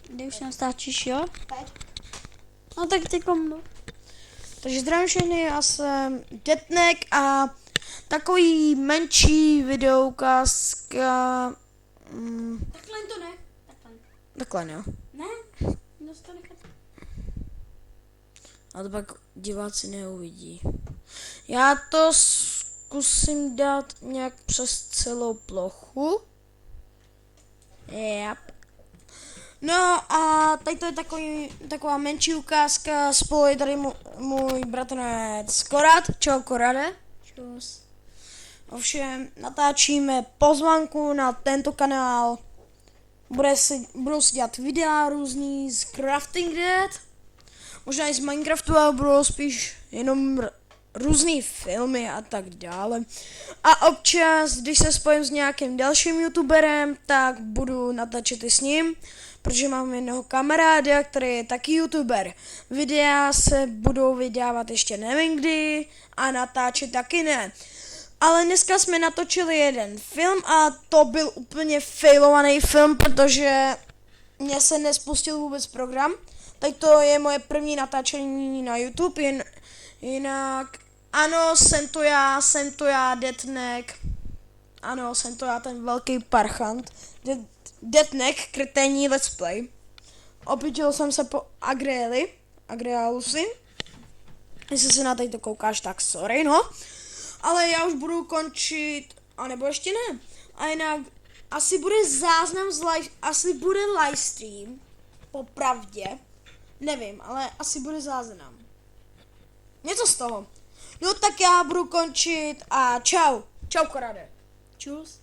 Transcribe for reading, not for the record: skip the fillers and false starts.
Kdy už nastáčíš, jo? Teď. No tak ty komu. Takže zdravím všechny, já jsem Detnek a takový menší videoukázka. Takhle to ne. Takhle, jo. Ne? No to nechat. A to pak diváci neuvidí. Já to zkusím dát nějak přes celou plochu. Yep. No a tady to je taková menší ukázka, spolu je tady můj bratranec Korad. Čau Korade. Čus. Ovšem natáčíme pozvánku na tento kanál. Budou se dělat videa různý z Crafting Dead, možná i z Minecraftu, ale budou spíš jenom různý filmy a tak dále. A občas, když se spojím s nějakým dalším youtuberem, tak budu natáčet i s ním, protože mám jednoho kamaráda, který je taky youtuber. Videa se budou vydávat ještě nevím kdy a natáčet taky ne. Ale dneska jsme natočili jeden film a to byl úplně failovaný film, protože mě se nespustil vůbec program. Tak to je moje první natáčení na YouTube, jinak ano, jsem to já, Detnek. Ano, jsem to já, ten velký parchant. Detnek, kreténní let's play. Opítil jsem se po Agrealusi. Jestli se na tady to koukáš, tak sorry, no. Ale já už budu končit, anebo ještě ne. A jinak, asi bude záznam asi bude livestream, popravdě. Nevím, ale asi bude záznam. Něco z toho. No tak já budu končit a čau. Čau Korade. Čus.